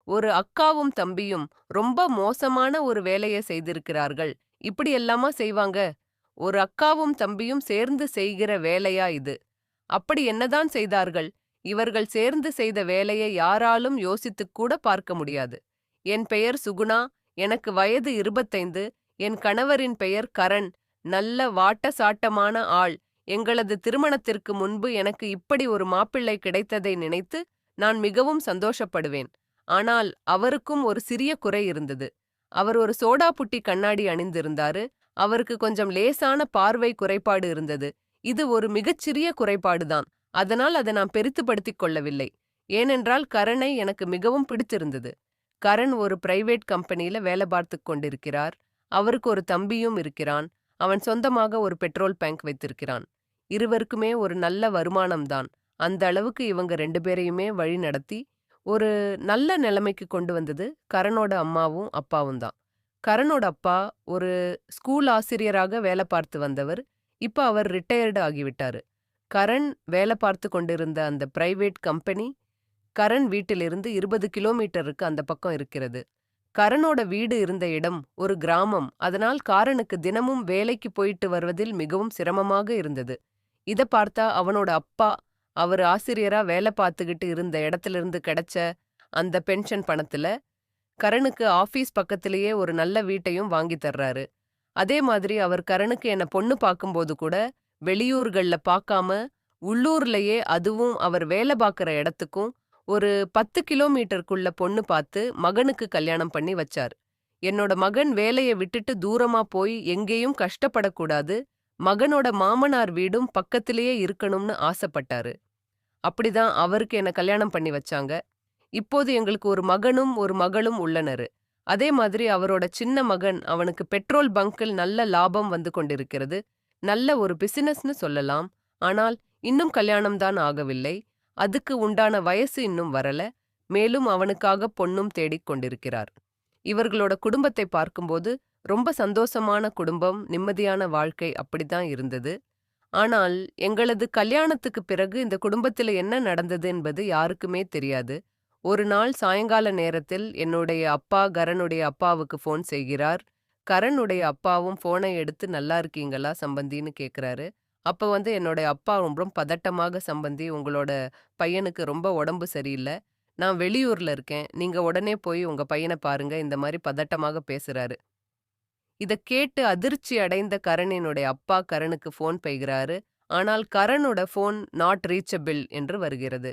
ஒரு அக்காவும் தம்பியும் ரொம்ப மோசமான ஒரு வேலைய செய்திருக்கிறார்கள். இப்படி எல்லாமா செய்வாங்க? ஒரு அக்காவும் தம்பியும் சேர்ந்து செய்கிற வேலையா இது? அப்படி என்னதான் செய்தார்கள்? இவர்கள் சேர்ந்து செய்த வேலையை யாராலும் யோசித்துக் கூட பார்க்க முடியாது. என் பெயர் சுகுணா. எனக்கு வயது 25. என் கணவரின் பெயர் கரண். நல்ல வாட்ட சாட்டமான ஆள். எங்களது திருமணத்திற்கு முன்பு எனக்கு இப்படி ஒரு மாப்பிள்ளை கிடைத்ததை நினைத்து நான் மிகவும் சந்தோஷப்படுவேன். ஆனால் அவருக்கும் ஒரு சிறிய குறை இருந்தது. அவர் ஒரு சோடா புட்டி கண்ணாடி அணிந்திருந்தாரு. அவருக்கு கொஞ்சம் லேசான பார்வை குறைபாடு இருந்தது. இது ஒரு மிகச்சிறிய குறைபாடுதான். அதனால் அதை நான் பெரிதுபடுத்திக் கொள்ளவில்லை. ஏனென்றால் கரனை எனக்கு மிகவும் பிடித்திருந்தது. கரண் ஒரு பிரைவேட் கம்பெனியில வேலை பார்த்துக் கொண்டிருக்கிறார். அவருக்கு ஒரு தம்பியும் இருக்கிறான். அவன் சொந்தமாக ஒரு பெட்ரோல் பங்க் வைத்திருக்கிறான். இருவருக்குமே ஒரு நல்ல வருமானம்தான். அந்த அளவுக்கு இவங்க 2 பேரையுமே வழி நடத்தி ஒரு நல்ல நிலைமைக்கு கொண்டு வந்தது கரணோட அம்மாவும் அப்பாவும் தான். கரணோட அப்பா ஒரு ஸ்கூல் ஆசிரியராக வேலை பார்த்து வந்தவர். இப்ப அவர் ரிட்டயர்டு ஆகிவிட்டாரு. கரண் வேலை பார்த்து கொண்டிருந்த அந்த பிரைவேட் கம்பெனி கரண் வீட்டிலிருந்து 20 கிலோமீட்டருக்கு அந்த பக்கம் இருக்கிறது. கரணோட வீடு இருந்த இடம் ஒரு கிராமம். அதனால் காரனுக்கு தினமும் வேலைக்கு போயிட்டு வருவதில் மிகவும் சிரமமாக இருந்தது. இத பார்த்தா அவனோட அப்பா அவர் ஆசிரியரா வேலை பார்த்துக்கிட்டு இருந்த இடத்திலிருந்து கிடைச்ச அந்த பென்ஷன் பணத்துல கரணுக்கு ஆபீஸ் பக்கத்திலேயே ஒரு நல்ல வீட்டையும் வாங்கி தர்றாரு. அதே மாதிரி அவர் கரணுக்கு என்ன பொண்ணு பார்க்கும்போது கூட வெளியூர்கள்ல பார்க்காம உள்ளூர்லயே, அதுவும் அவர் வேலை பார்க்குற இடத்துக்கும் ஒரு 10 கிலோமீட்டருக்குள்ள பொண்ணு பார்த்து மகனுக்கு கல்யாணம் பண்ணி வச்சார். என்னோட மகன் வேலைய விட்டுட்டு தூரமா போய் எங்கேயும் கஷ்டப்படக்கூடாது, மகனோட மாமனார் வீடும் பக்கத்திலேயே இருக்கணும்னு ஆசைப்பட்டாரு. அப்படிதான் அவருக்கு என்ன கல்யாணம் பண்ணி வச்சாங்க. இப்போது எங்களுக்கு ஒரு மகனும் ஒரு மகளும் உள்ளனரு. அதே மாதிரி அவரோட சின்ன மகன், அவனுக்கு பெட்ரோல் பங்கில் நல்ல லாபம் வந்து கொண்டிருக்கிறது. நல்ல ஒரு பிசினஸ்னு சொல்லலாம். ஆனால் இன்னும் கல்யாணம் தான் ஆகவில்லை. அதுக்கு உண்டான வயசு இன்னும் வரல. மேலும் அவனுக்காக பொண்ணும் தேடிக் கொண்டிருக்கிறார். இவர்களோட குடும்பத்தை பார்க்கும்போது ரொம்ப சந்தோஷமான குடும்பம், நிம்மதியான வாழ்க்கை அப்படித்தான் இருந்தது. ஆனால் எங்களது கல்யாணத்துக்கு பிறகு இந்த குடும்பத்துல என்ன நடந்தது என்பது யாருக்குமே தெரியாது. ஒரு நாள் சாயங்கால நேரத்தில் என்னுடைய அப்பா கரனுடைய அப்பாவுக்கு ஃபோன் செய்கிறார். கரனுடைய அப்பாவும் ஃபோனை எடுத்து நல்லா இருக்கீங்களா சம்பந்தின்னு கேட்குறாரு. அப்ப என்னோட அப்பா ரொம்ப பதட்டமாக, சம்பந்தி உங்களோட பையனுக்கு ரொம்ப உடம்பு சரியில்லை, நான் வெளியூர்ல இருக்கேன், நீங்க உடனே போய் உங்க பையனை பாருங்க, இந்த மாதிரி பதட்டமாக பேசுறாரு. இத கேட்டு அதிர்ச்சி அடைந்த கரணினுடைய அப்பா கரனுக்கு ஃபோன் பெய்கிறாரு. ஆனால் கரனோட ஃபோன் நாட் ரீச்சபிள் என்று வருகிறது.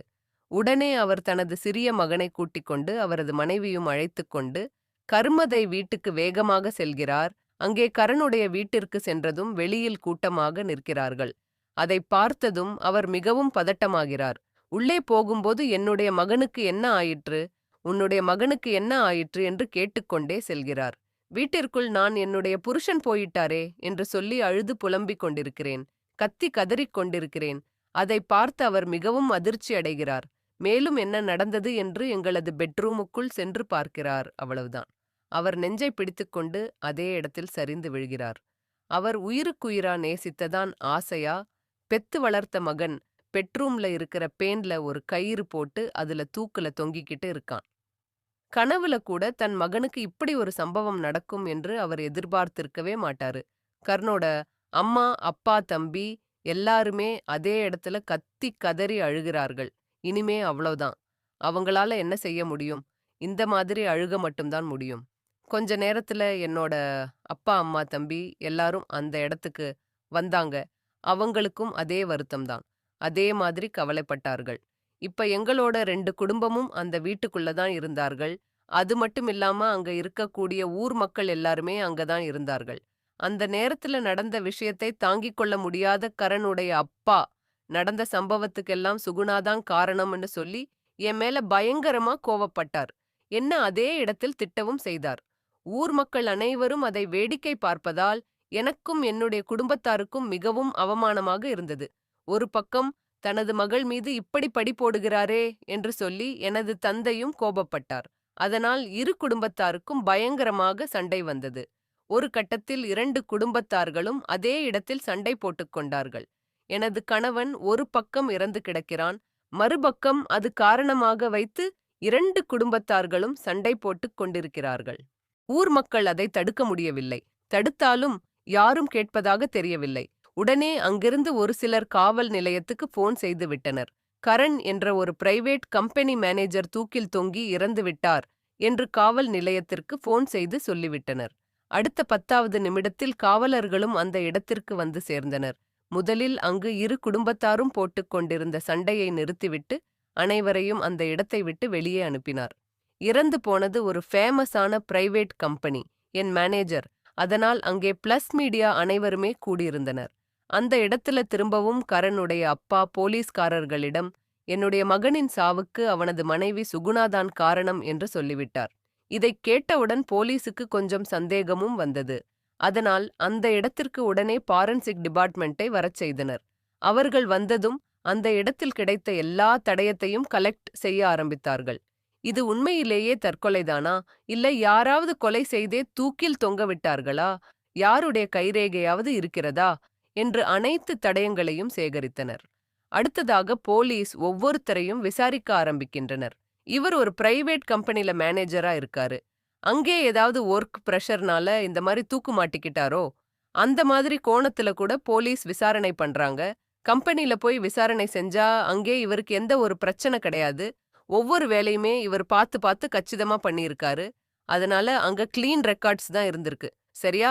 உடனே அவர் தனது சிறிய மகனை கூட்டிக் கொண்டு அவரது மனைவியும் அழைத்துக் கொண்டு கர்மதை வீட்டுக்கு வேகமாக செல்கிறார். அங்கே கரனுடைய வீட்டிற்கு சென்றதும் வெளியில் கூட்டமாக நிற்கிறார்கள். அதை பார்த்ததும் அவர் மிகவும் பதட்டமாகிறார். உள்ளே போகும்போது என்னுடைய மகனுக்கு என்ன ஆயிற்று, உன்னுடைய மகனுக்கு என்ன ஆயிற்று என்று கேட்டுக்கொண்டே செல்கிறார். வீட்டிற்குள் நான் என்னுடைய புருஷன் போயிட்டாரே என்று சொல்லி அழுது புலம்பிக் கொண்டிருக்கிறேன், கத்தி கதறிக் கொண்டிருக்கிறேன். அதை பார்த்து அவர் மிகவும் அதிர்ச்சி அடைகிறார். மேலும் என்ன நடந்தது என்று எங்களது பெட்ரூமுக்குள் சென்று பார்க்கிறார். அவ்வளவுதான். அவர் நெஞ்சை பிடித்துக்கொண்டு அதே இடத்தில் சரிந்து விழுகிறார். அவர் உயிருக்குயிரா நேசித்ததான் ஆசையா பெத்து வளர்த்த மகன் பெட்ரூம்ல இருக்கிற பேன்ல ஒரு கயிறு போட்டு அதுல தூக்குல தொங்கிக்கிட்டு இருக்கான். கனவுல கூட தன் மகனுக்கு இப்படி ஒரு சம்பவம் நடக்கும் என்று அவர் எதிர்பார்த்திருக்கவே மாட்டாரு. கர்னோட அம்மா அப்பா தம்பி எல்லாருமே அதே இடத்துல கத்தி கதறி அழுகிறார்கள். இனிமே அவ்வளவுதான், அவங்களால என்ன செய்ய முடியும், இந்த மாதிரி அழுக மட்டும்தான் முடியும். கொஞ்ச நேரத்துல என்னோட அப்பா அம்மா தம்பி எல்லாரும் அந்த இடத்துக்கு வந்தாங்க. அவங்களுக்கும் அதே வருத்தம்தான், அதே மாதிரி கவலைப்பட்டார்கள். இப்ப எங்களோட 2 குடும்பமும் அந்த வீட்டுக்குள்ள தான் இருந்தார்கள். அது மட்டும் இல்லாம அங்க இருக்கக்கூடிய ஊர் மக்கள் எல்லாருமே அங்கதான் இருந்தார்கள். அந்த நேரத்துல நடந்த விஷயத்தை தாங்கிக் கொள்ள முடியாத கரனுடைய அப்பா நடந்த சம்பவத்துக்கெல்லாம் சுகுணாதான் காரணம்னு சொல்லி என் மேல பயங்கரமா கோவப்பட்டார். என்ன அதே இடத்தில் திட்டவும் செய்தார். ஊர் மக்கள் அனைவரும் அதை வேடிக்கை பார்ப்பதால் எனக்கும் என்னுடைய குடும்பத்தாருக்கும் மிகவும் அவமானமாக இருந்தது. ஒரு பக்கம் தனது மகள் மீது இப்படி பழி போடுகிறாரே என்று சொல்லி எனது தந்தையும் கோபப்பட்டார். அதனால் இரு குடும்பத்தாருக்கும் பயங்கரமாக சண்டை வந்தது. ஒரு கட்டத்தில் 2 குடும்பத்தார்களும் அதே இடத்தில் சண்டை போட்டுக் கொண்டார்கள். எனது கணவன் ஒரு பக்கம் இறந்து கிடக்கிறான், மறுபக்கம் அது காரணமாக வைத்து 2 குடும்பத்தார்களும் சண்டை போட்டுக் கொண்டிருக்கிறார்கள். ஊர் மக்கள் அதை தடுக்க முடியவில்லை. தடுத்தாலும் யாரும் கேட்பதாக தெரியவில்லை. உடனே அங்கிருந்து ஒரு சிலர் காவல் நிலையத்துக்கு போன் செய்து விட்டனர். கரண் என்ற ஒரு பிரைவேட் கம்பெனி மேனேஜர் தூக்கில் தொங்கி இறந்து விட்டார் என்று காவல் நிலையத்திற்கு போன் செய்து சொல்லிவிட்டனர். அடுத்த 10வது நிமிடத்தில் காவலர்களும் அந்த இடத்திற்கு வந்து சேர்ந்தனர். முதலில் அங்கு இரு குடும்பத்தாரும் போட்டுக் கொண்டிருந்த சண்டையை நிறுத்திவிட்டு அனைவரையும் அந்த இடத்தை விட்டு வெளியே அனுப்பினார். இறந்து போனது ஒரு ஃபேமஸான பிரைவேட் கம்பெனி, என் மேனேஜர். அதனால் அங்கே பிளஸ் மீடியா அனைவருமே கூடியிருந்தனர். அந்த இடத்துல திரும்பவும் கரனுடைய அப்பா போலீஸ்காரர்களிடம் என்னுடைய மகனின் சாவுக்கு அவனது மனைவி சுகுணாதான் காரணம் என்று சொல்லிவிட்டார். இதைக் கேட்டவுடன் போலீசுக்கு கொஞ்சம் சந்தேகமும் வந்தது. அதனால் அந்த இடத்திற்கு உடனே ஃபாரன்சிக் டிபார்ட்மெண்ட்டை வரச் செய்தனர். அவர்கள் வந்ததும் அந்த இடத்தில் கிடைத்த எல்லா தடயத்தையும் கலெக்ட் செய்ய ஆரம்பித்தார்கள். இது உண்மையிலேயே தற்கொலைதானா, இல்லை யாராவது கொலை செய்தே தூக்கில் தொங்க விட்டார்களா, யாருடைய கைரேகையாவது இருக்கிறதா என்று அனைத்து தடயங்களையும் சேகரித்தனர். அடுத்ததாக போலீஸ் ஒவ்வொருத்தரையும் விசாரிக்க ஆரம்பிக்கின்றனர். இவர் ஒரு பிரைவேட் கம்பெனில மேனேஜரா இருக்காரு. அங்கே ஏதாவது ஒர்க் பிரஷர்னால இந்த மாதிரி தூக்கு மாட்டிக்கிட்டாரோ, அந்த மாதிரி கோணத்துல கூட போலீஸ் விசாரணை பண்றாங்க. கம்பெனில போய் விசாரணை செஞ்சா அங்கே இவருக்கு எந்த ஒரு பிரச்சனை கிடையாது. ஒவ்வொரு வேலையுமே இவர் பார்த்து பார்த்து கச்சிதமா பண்ணியிருக்காரு. அதனால அங்க கிளீன் ரெக்கார்ட்ஸ் தான் இருந்திருக்கு. சரியா?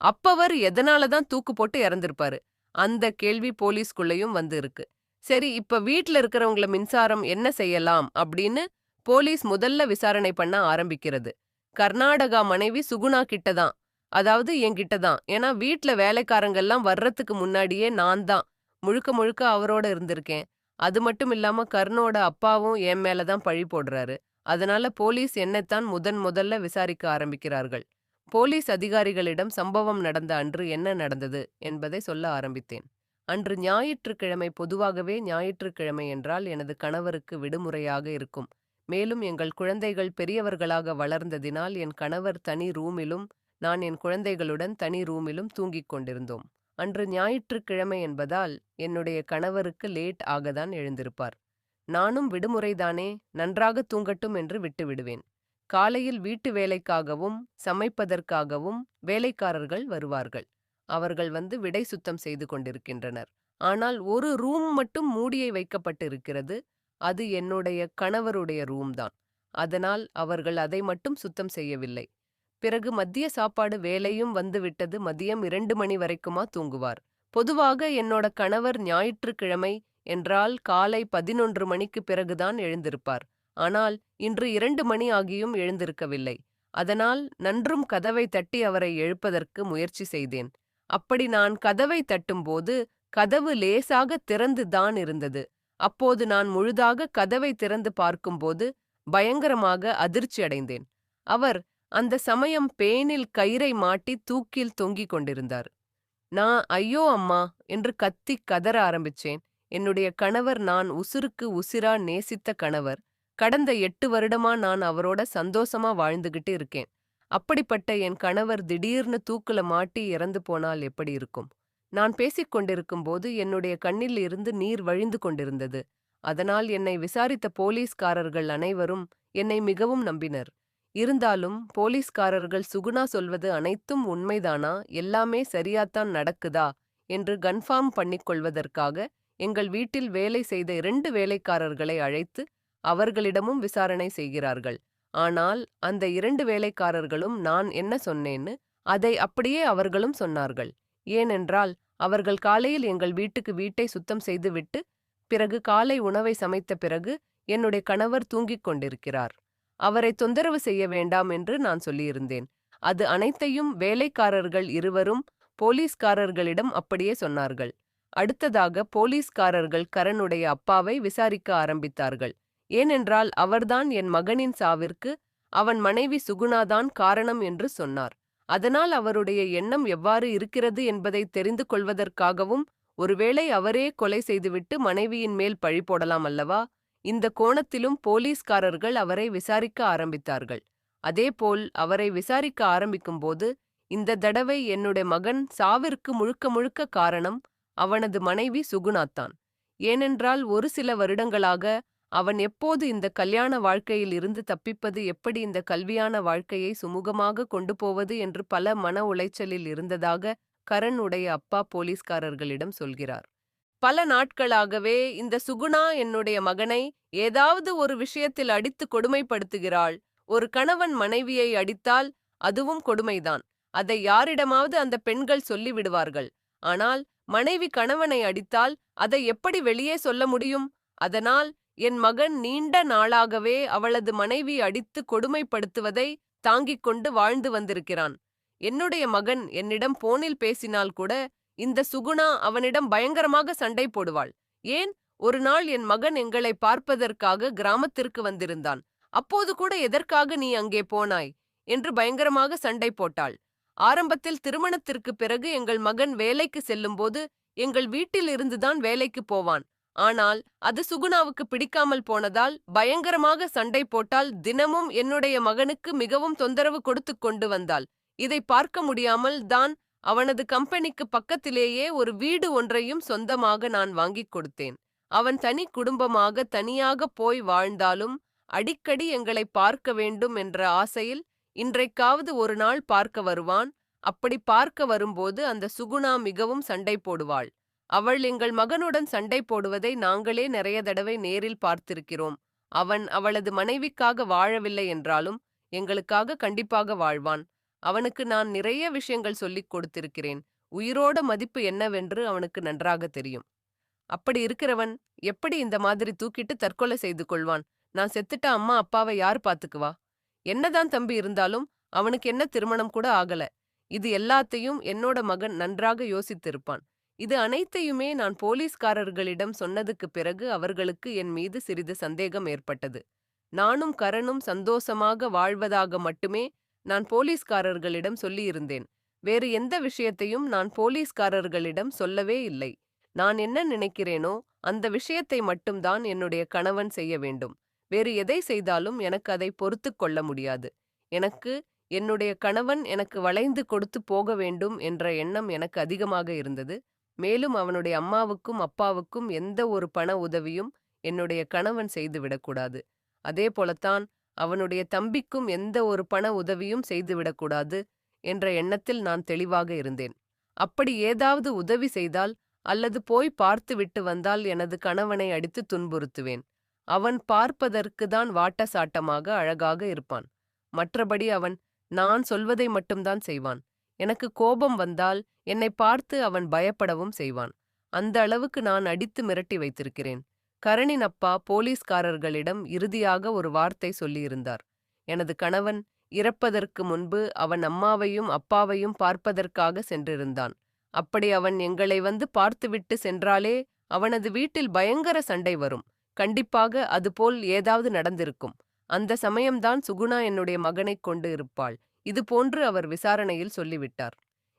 அப்பவர் எதனால தான் தூக்கு போட்டு இறந்திருப்பாரு? அந்த கேள்வி போலீஸ்குள்ளேயும் வந்து இருக்கு. சரி, இப்ப வீட்ல இருக்கிறவங்கள மின்சாரம் என்ன செய்யலாம் அப்படின்னு போலீஸ் முதல்ல விசாரணை பண்ண ஆரம்பிக்கிறது. கர்நாடகா மனைவி சுகுணா கிட்ட தான், அதாவது என்கிட்ட தான். ஏன்னா வீட்ல வேலைக்காரங்கெல்லாம் வர்றதுக்கு முன்னாடியே நான் தான் முழுக்க முழுக்க அவரோட இருந்திருக்கேன். அது மட்டும் இல்லாம கர்ணோட அப்பாவும் என் மேல தான் பழி போடுறாரு. அதனால போலீஸ் என்னைத்தான் முதல்ல விசாரிக்க ஆரம்பிக்கிறார்கள். போலீஸ் அதிகாரிகளிடம் சம்பவம் நடந்த அன்று என்ன நடந்தது என்பதை சொல்ல ஆரம்பித்தேன். அன்று ஞாயிற்றுக்கிழமை. பொதுவாகவே ஞாயிற்றுக்கிழமை என்றால் எனது கணவருக்கு விடுமுறையாக இருக்கும். மேலும் எங்கள் குழந்தைகள் பெரியவர்களாக வளர்ந்ததினால் என் கணவர் தனி ரூமிலும் நான் என் குழந்தைகளுடன் தனி ரூமிலும் தூங்கிக் கொண்டிருந்தோம். அன்று ஞாயிற்றுக்கிழமை என்பதால் என்னுடைய கணவருக்கு லேட் ஆகத்தான் எழுந்திருப்பார். நானும் விடுமுறைதானே, நன்றாக தூங்கட்டும் என்று விட்டுவிடுவேன். காலையில் வீட்டு வேலைக்காகவும் சமைப்பதற்காகவும் வேலைக்காரர்கள் வருவார்கள். அவர்கள் வந்து விடை சுத்தம் செய்து கொண்டிருக்கின்றனர். ஆனால் ஒரு ரூம் மட்டும் மூடியை வைக்கப்பட்டிருக்கிறது. அது என்னுடைய கணவருடைய ரூம் தான். அதனால் அவர்கள் அதை மட்டும் சுத்தம் செய்யவில்லை. பிறகு மதிய சாப்பாடு வேலையும் வந்துவிட்டது. மதியம் 2 மணி வரைக்குமா தூங்குவார். பொதுவாக என்னோட கணவர் ஞாயிற்றுக்கிழமை என்றால் காலை 11 மணிக்கு பிறகுதான் எழுந்திருப்பார். ஆனால் இன்று 2 மணி ஆகியும் எழுந்திருக்கவில்லை. அதனால் நன்றும் கதவை தட்டி அவரை எழுப்பதற்கு முயற்சி செய்தேன். அப்படி நான் கதவை தட்டும்போது கதவு லேசாக திறந்து தான் இருந்தது. அப்போது நான் முழுதாக கதவை திறந்து பார்க்கும்போது பயங்கரமாக அதிர்ச்சி அடைந்தேன். அவர் அந்த சமயம் பேனில் கயிறை மாட்டி தூக்கில் தொங்கிக் கொண்டிருந்தார். நான் ஐயோ அம்மா என்று கத்தி கதற ஆரம்பிச்சேன். என்னுடைய கணவர் நான் உசுருக்கு உசிரா நேசித்த கணவர். கடந்த 8 வருடமா நான் அவரோட சந்தோஷமா வாழ்ந்துகிட்டு இருக்கேன். அப்படிப்பட்ட என் கணவர் திடீர்னு தூக்குல மாட்டி இறந்து போனால் எப்படி இருக்கும்? நான் பேசிக் கொண்டிருக்கும் போது என்னுடைய கண்ணில் இருந்து நீர் வழிந்து கொண்டிருந்தது. அதனால் என்னை விசாரித்த போலீஸ்காரர்கள் அனைவரும் என்னை மிகவும் நம்பினர். இருந்தாலும் போலீஸ்காரர்கள் சுகுணா சொல்வது அனைத்தும் உண்மைதானா, எல்லாமே சரியாத்தான் நடக்குதா என்று கன்ஃபார்ம் பண்ணிக்கொள்வதற்காக எங்கள் வீட்டில் வேலை செய்த 2 வேலைக்காரர்களை அழைத்து அவர்களிடமும் விசாரணை செய்கிறார்கள். ஆனால் அந்த 2 வேலைக்காரர்களும் நான் என்ன சொன்னேன்னு அதை அப்படியே அவர்களும் சொன்னார்கள். ஏனென்றால் அவர்கள் காலையில் எங்கள் வீட்டை சுத்தம் செய்துவிட்டு பிறகு காலை உணவை சமைத்த பிறகு என்னுடைய கணவர் தூங்கிக் கொண்டிருக்கிறார். அவரை தொந்தரவு செய்ய வேண்டாம் என்று நான் சொல்லியிருந்தேன். அது அனைத்தையும் வேலைக்காரர்கள் இருவரும் போலீஸ்காரர்களிடம் அப்படியே சொன்னார்கள். அடுத்ததாக போலீஸ்காரர்கள் கரனுடைய அப்பாவை விசாரிக்க ஆரம்பித்தார்கள். ஏனென்றால் அவர்தான் என் மகனின் சாவிற்கு அவன் மனைவி சுகுணாதான் காரணம் என்று சொன்னார். அதனால் அவருடைய எண்ணம் எவ்வாறு இருக்கிறது என்பதை தெரிந்து கொள்வதற்காகவும் ஒருவேளை அவரே கொலை செய்துவிட்டு மனைவியின் மேல் பழி போடலாம் அல்லவா? இந்த கோணத்திலும் போலீஸ்காரர்கள் அவரை விசாரிக்க ஆரம்பித்தார்கள். அதேபோல் அவரை விசாரிக்க ஆரம்பிக்கும்போது இந்த தடவை என்னுடைய மகன் சாவிற்கு முழுக்க முழுக்க காரணம் அவனது மனைவி சுகுணாத்தான். ஏனென்றால் ஒரு சில வருடங்களாக அவன் எப்போது இந்த கல்யாண வாழ்க்கையில் இருந்து தப்பிப்பது, எப்படி இந்த கல்வியான வாழ்க்கையை சுமூகமாக கொண்டு போவது என்று பல மன உளைச்சலில் இருந்ததாக கரண் உடைய அப்பா போலீஸ்காரர்களிடம் சொல்கிறார். பல நாட்களாகவே இந்த சுகுணா என்னுடைய மகனை ஏதாவது ஒரு விஷயத்தில் அடித்து கொடுமைப்படுத்துகிறாள். ஒரு கணவன் மனைவியை அடித்தால் அதுவும் கொடுமைதான். அதை யாரிடமாவது அந்த பெண்கள் சொல்லிவிடுவார்கள். ஆனால் மனைவி கணவனை அடித்தால் அதை எப்படி வெளியே சொல்ல முடியும்? அதனால் என் மகன் நீண்ட நாளாகவே அவளது மனைவி அடித்து கொடுமைப்படுத்துவதை தாங்கிக் கொண்டு வாழ்ந்து வந்திருக்கிறான். என்னுடைய மகன் என்னிடம் போனில் பேசினால் கூட இந்த சுகுணா அவனிடம் பயங்கரமாக சண்டை போடுவாள். ஏன், ஒரு நாள் என் மகன் எங்களை பார்ப்பதற்காக கிராமத்திற்கு வந்திருந்தான். அப்போது கூட எதற்காக நீ அங்கே போனாய் என்று பயங்கரமாக சண்டை போட்டாள். ஆரம்பத்தில் திருமணத்திற்கு பிறகு எங்கள் மகன் வேலைக்கு செல்லும்போது எங்கள் வீட்டில் இருந்துதான் வேலைக்கு போவான். ஆனால் அது சுகுணாவுக்கு பிடிக்காமல் போனதால் பயங்கரமாக சண்டை போட்டால் தினமும் என்னுடைய மகனுக்கு மிகவும் தொந்தரவு கொடுத்து கொண்டு வந்தாள். இதை பார்க்க முடியாமல் தான் அவனது கம்பெனிக்கு பக்கத்திலேயே ஒரு வீடு ஒன்றையும் சொந்தமாக நான் வாங்கிக் கொடுத்தேன். அவன் தனி குடும்பமாக தனியாக போய் வாழ்ந்தாலும் அடிக்கடி எங்களை பார்க்க வேண்டும் என்ற ஆசையில் இன்றைக்காவது ஒரு நாள் பார்க்க வருவான். அப்படி பார்க்க வரும்போது அந்த சுகுணா மிகவும் சண்டை போடுவாள். அவள் எங்கள் மகனுடன் சண்டை போடுவதை நாங்களே நிறைய தடவை நேரில் பார்த்திருக்கிறோம். அவன் அவளது மனைவிக்காக வாழவில்லை என்றாலும் எங்களுக்காக கண்டிப்பாக வாழ்வான். அவனுக்கு நான் நிறைய விஷயங்கள் சொல்லிக் கொடுத்திருக்கிறேன். உயிரோட மதிப்பு என்னவென்று அவனுக்கு நன்றாக தெரியும். அப்படி இருக்கிறவன் எப்படி இந்த மாதிரி தூக்கிட்டு தற்கொலை செய்து கொள்வான்? நான் செத்துட்டா அம்மா அப்பாவை யார் பாத்துக்குவா? என்னதான் தம்பி இருந்தாலும் அவனுக்கு என்ன திருமணம் கூட ஆகல. இது எல்லாத்தையும் என்னோட மகன் நன்றாக யோசித்திருப்பான். இது அனைத்தையுமே நான் போலீஸ்காரர்களிடம் சொன்னதுக்கு பிறகு அவர்களுக்கு என் மீது சிறிது சந்தேகம் ஏற்பட்டது. நானும் கரணும் சந்தோஷமாக வாழ்வதாக மட்டுமே நான் போலீஸ்காரர்களிடம் சொல்லியிருந்தேன். வேறு எந்த விஷயத்தையும் நான் போலீஸ்காரர்களிடம் சொல்லவே இல்லை. நான் என்ன நினைக்கிறேனோ அந்த விஷயத்தை மட்டும்தான் என்னுடைய கணவன் செய்ய வேண்டும். வேறு எதை செய்தாலும் எனக்கு அதை பொறுத்துக் கொள்ள முடியாது. எனக்கு என்னுடைய கணவன் எனக்கு வளைந்து கொடுத்து போக வேண்டும் என்ற எண்ணம் எனக்கு அதிகமாக இருந்தது. மேலும் அவனுடைய அம்மாவுக்கும் அப்பாவுக்கும் எந்த ஒரு பண உதவியும் என்னுடைய கணவன் செய்துவிடக்கூடாது. அதே போலத்தான் அவனுடைய தம்பிக்கும் எந்த ஒரு பண உதவியும் செய்துவிடக்கூடாது என்ற எண்ணத்தில் நான் தெளிவாக இருந்தேன். அப்படி ஏதாவது உதவி செய்தால் அல்லது போய் பார்த்து விட்டு வந்தால் எனது கணவனை அடித்து துன்புறுத்துவேன். அவன் பார்ப்பதற்கு தான் வாட்டசாட்டமாக அழகாக இருப்பான். மற்றபடி அவன் நான் சொல்வதை மட்டும்தான் செய்வான். எனக்கு கோபம் வந்தால் என்னை பார்த்து அவன் பயப்படவும் செய்வான். அந்த அளவுக்கு நான் அடித்து மிரட்டி வைத்திருக்கிறேன். கரணின் அப்பா போலீஸ்காரர்களிடம் இறுதியாக ஒரு வார்த்தை சொல்லியிருந்தார். எனது கணவன் இறப்பதற்கு முன்பு அவன் அம்மாவையும் அப்பாவையும் பார்ப்பதற்காக சென்றிருந்தான். அப்படி அவன் எங்களை வந்து பார்த்துவிட்டு சென்றாலே அவனது வீட்டில் பயங்கர சண்டை வரும். கண்டிப்பாக அதுபோல் ஏதாவது நடந்திருக்கும். அந்த சமயம்தான் சுகுணா என்னுடைய மகனைக் கொண்டு இருப்பாள். இதுபோன்று அவர் விசாரணையில் சொல்லிவிட்டார்.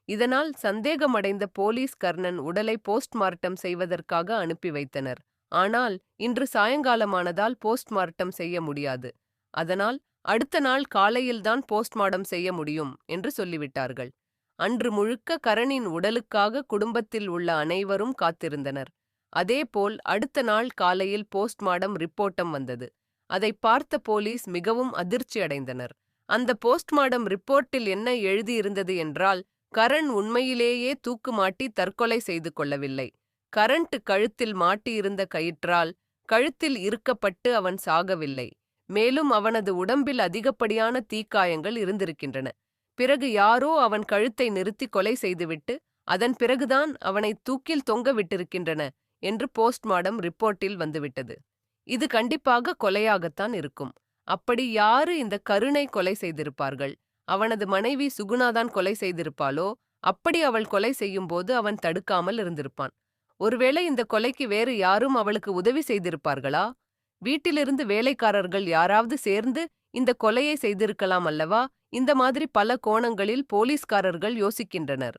இதனால் சந்தேகமடைந்த போலீஸ் கர்ணன் உடலை போஸ்ட்மார்ட்டம் செய்வதற்காக அனுப்பி வைத்தனர். ஆனால் இன்று சாயங்காலமானதால் போஸ்ட்மார்ட்டம் செய்ய முடியாது. அதனால் அடுத்த நாள் காலையில்தான் போஸ்ட்மார்ட்டம் செய்ய முடியும் என்று சொல்லிவிட்டார்கள். அன்று முழுக்க கரணின் உடலுக்காக குடும்பத்தில் உள்ள அனைவரும் காத்திருந்தனர். அதேபோல் அடுத்த நாள் காலையில் போஸ்ட்மார்ட்டம் ரிப்போர்ட்டம் வந்தது. அதை பார்த்த போலீஸ் மிகவும் அதிர்ச்சி அடைந்தனர். அந்த போஸ்ட்மார்ட்டம் ரிப்போர்ட்டில் என்ன எழுதியிருந்தது என்றால், கரண் உண்மையிலேயே தூக்கு மாட்டி தற்கொலை செய்து கொள்ளவில்லை. கரண்ட் கழுத்தில் மாட்டியிருந்த கயிற்றால் கழுத்தில் இறுக்கப்பட்டு அவன் சாகவில்லை. மேலும் அவனது உடம்பில் அதிகப்படியான தீக்காயங்கள் இருந்திருக்கின்றன. பிறகு யாரோ அவன் கழுத்தை நிறுத்தி கொலை செய்துவிட்டு அதன் பிறகுதான் அவனை தூக்கில் தொங்க விட்டிருக்கின்றன என்று போஸ்ட்மார்ட்டம் ரிப்போர்ட்டில் வந்துவிட்டது. இது கண்டிப்பாக கொலையாகத்தான் இருக்கும். அப்படி யாரு இந்த கருணை கொலை செய்திருப்பார்கள்? அவனது மனைவி சுகுணாதான் கொலை செய்திருப்பாளோ? அப்படி அவள் கொலை செய்யும்போது அவன் தடுக்காமல் இருந்திருப்பான். ஒருவேளை இந்த கொலைக்கு வேறு யாரும் அவளுக்கு உதவி செய்திருப்பார்களா? வீட்டிலிருந்து வேலைக்காரர்கள் யாராவது சேர்ந்து இந்த கொலையை செய்திருக்கலாம் அல்லவா? இந்த மாதிரி பல கோணங்களில் போலீஸ்காரர்கள் யோசிக்கின்றனர்.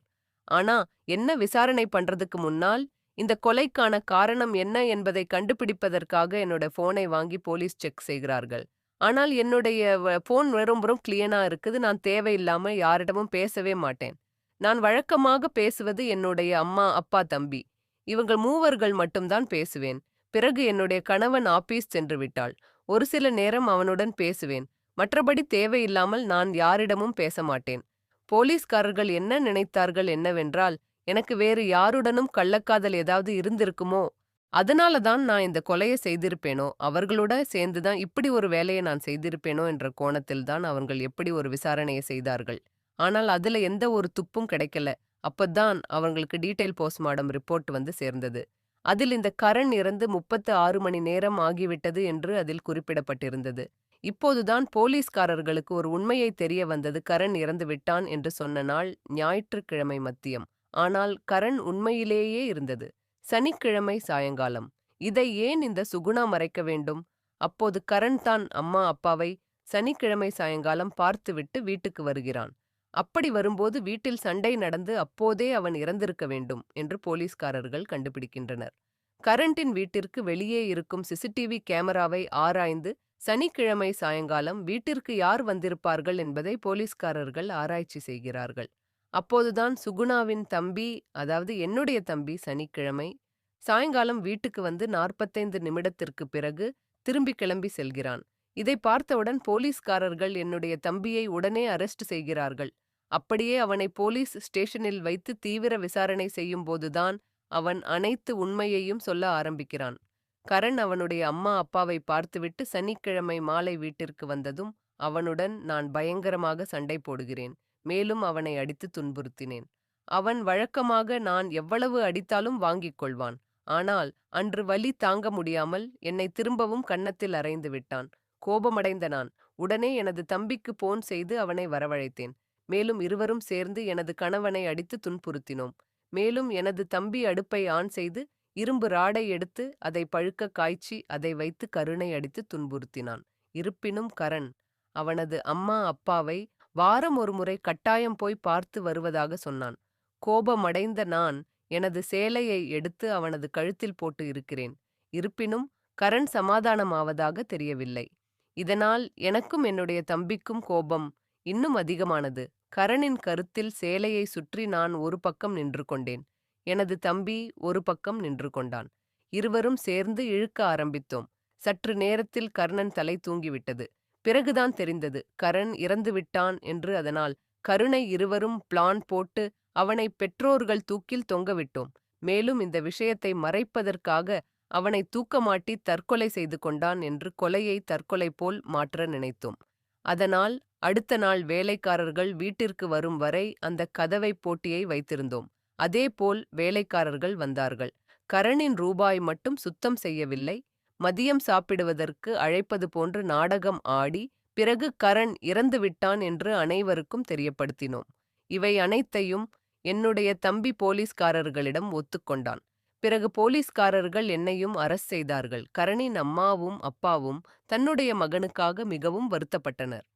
ஆனா என்ன விசாரணை பண்றதுக்கு முன்னால் இந்த கொலைக்கான காரணம் என்ன என்பதை கண்டுபிடிப்பதற்காக என்னோட போனை வாங்கி போலீஸ் செக் செய்கிறார்கள். ஆனால் என்னுடைய போன் ரொம்ப கிளியனா இருக்குது. நான் தேவையில்லாம யாரிடமும் பேசவே மாட்டேன். நான் வழக்கமாக பேசுவது என்னுடைய அம்மா, அப்பா, தம்பி, இவங்க மூவர்கள் மட்டும்தான் பேசுவேன். பிறகு என்னுடைய கணவன் ஆபீஸ் சென்று விட்டாள். ஒரு சில நேரம் அவனுடன் பேசுவேன். மற்றபடி தேவையில்லாமல் நான் யாரிடமும் பேச மாட்டேன். போலீஸ்காரர்கள் என்ன நினைத்தார்கள் என்னவென்றால், எனக்கு வேறு யாருடனும் கள்ளக்காதல் ஏதாவது இருந்திருக்குமோ, அதனால தான் நான் இந்த கொலைய செய்திருப்பேனோ, அவர்களோட சேர்ந்து தான் இப்படி ஒரு வேலைய நான் செய்திருப்பேனோ என்ற கோணத்தில் தான் அவர்கள் எப்படி ஒரு விசாரணைய செய்தார்கள். ஆனால் அதுல எந்த ஒரு துப்பும் கிடைக்கல. அப்பதான் அவங்களுக்கு டீட்டெயில் போஸ்ட்மார்டம் ரிப்போர்ட் வந்து சேர்ந்தது. அதில் இந்த கரண் இறந்து 36 மணி நேரம் ஆகிவிட்டது என்று அதில் குறிப்பிடப்பட்டிருந்தது. இப்போதுதான் போலீஸ்காரர்களுக்கு ஒரு உண்மையை தெரிய வந்தது. கரண் இறந்து விட்டான் என்று சொன்ன நாள் ஞாயிற்றுக்கிழமை மத்தியம். ஆனால் கரண் உண்மையிலேயே இருந்தது. சனிக்கிழமை சாயங்காலம். இதை ஏன் இந்த சுகுணா மறைக்க வேண்டும்? அப்போது கரண் தான் அம்மா அப்பாவை சனிக்கிழமை சாயங்காலம் பார்த்துவிட்டு வீட்டுக்கு வருகிறான். அப்படி வரும்போது வீட்டில் சண்டை நடந்து அப்போதே அவன் இறந்திருக்க வேண்டும் என்று போலீஸ்காரர்கள் கண்டுபிடிக்கின்றனர். கரண்டின் வீட்டிற்கு வெளியே இருக்கும் சிசிடிவி கேமராவை ஆராய்ந்து சனிக்கிழமை சாயங்காலம் வீட்டிற்கு யார் வந்திருப்பார்கள் என்பதை போலீஸ்காரர்கள் ஆராய்ச்சி செய்கிறார்கள். அப்போதுதான் சுகுணாவின் தம்பி, அதாவது என்னுடைய தம்பி, சனிக்கிழமை சாயங்காலம் வீட்டுக்கு வந்து 45 நிமிடத்திற்கு பிறகு திரும்பி கிளம்பி செல்கிறான். இதை பார்த்தவுடன் போலீஸ்காரர்கள் என்னுடைய தம்பியை உடனே அரெஸ்ட் செய்கிறார்கள். அப்படியே அவனை போலீஸ் ஸ்டேஷனில் வைத்து தீவிர விசாரணை செய்யும் போதுதான் அவன் அனைத்து உண்மையையும் சொல்ல ஆரம்பிக்கிறான். கரண் அவனுடைய அம்மா அப்பாவை பார்த்துவிட்டு சனிக்கிழமை மாலை வீட்டிற்கு வந்ததும் அவனுடன் நான் பயங்கரமாக சண்டை போடுகிறேன். மேலும் அவனை அடித்து துன்புறுத்தினேன். அவன் வழக்கமாக நான் எவ்வளவு அடித்தாலும் வாங்கிக் கொள்வான். ஆனால் அன்று வலி தாங்க முடியாமல் என்னை திரும்பவும் கன்னத்தில் அறைந்து விட்டான். கோபமடைந்த நான் உடனே எனது தம்பிக்கு போன் செய்து அவனை வரவழைத்தேன். மேலும் இருவரும் சேர்ந்து எனது கணவனை அடித்து துன்புறுத்தினோம். மேலும் எனது தம்பி அடுப்பை ஆன் செய்து இரும்பு ராடை எடுத்து அதை பழுக்க காய்ச்சி அதை வைத்து கருணை அடித்து துன்புறுத்தினான். இருப்பினும் கரண் அவனது அம்மா அப்பாவை வாரம் ஒரு முறை கட்டாயம் போய் பார்த்து வருவதாக சொன்னான். கோபமடைந்த நான் எனது சேலையை எடுத்து அவனது கழுத்தில் போட்டு இருக்கிறேன். இருப்பினும் கரண் சமாதானமாவதாக தெரியவில்லை. இதனால் எனக்கும் என்னுடைய தம்பிக்கும் கோபம் இன்னும் அதிகமானது. கரணின் கருத்தில் சேலையை சுற்றி நான் ஒரு பக்கம் நின்று கொண்டேன். எனது தம்பி ஒரு பக்கம் நின்று கொண்டான். இருவரும் சேர்ந்து இழுக்க ஆரம்பித்தோம். சற்று நேரத்தில் கர்ணன் தலை தூங்கிவிட்டது. பிறகுதான் தெரிந்தது கரண் இறந்து விட்டான் என்று. அதனால் கருணை இருவரும் பிளான் போட்டு அவனை பெற்றோர்கள் தூக்கில் தொங்கவிட்டோம். மேலும் இந்த விஷயத்தை மறைப்பதற்காக அவனை தூக்கமாட்டி தற்கொலை செய்து கொண்டான் என்று கொலையை தற்கொலை போல் மாற்ற நினைத்தோம். அதனால் அடுத்த நாள் வேலைக்காரர்கள் வீட்டிற்கு வரும் வரை அந்த கதவை போட்டியை வைத்திருந்தோம். அதேபோல் வேலைக்காரர்கள் வந்தார்கள். கரணின் ரூபாய் மட்டும் சுத்தம் செய்யவில்லை. மதியம் சாப்பிடுவதற்கு அழைப்பது போன்று நாடகம் ஆடி பிறகு கரண் இறந்து விட்டான் என்று அனைவருக்கும் தெரியப்படுத்தினோம். இவை அனைத்தையும் என்னுடைய தம்பி போலீஸ்காரர்களிடம் ஒத்துக்கொண்டான். பிறகு போலீஸ்காரர்கள் என்னையும் அரெஸ்ட் செய்தார்கள். கரணின் அம்மாவும் அப்பாவும் தன்னுடைய மகனுக்காக மிகவும் வருத்தப்பட்டனர்.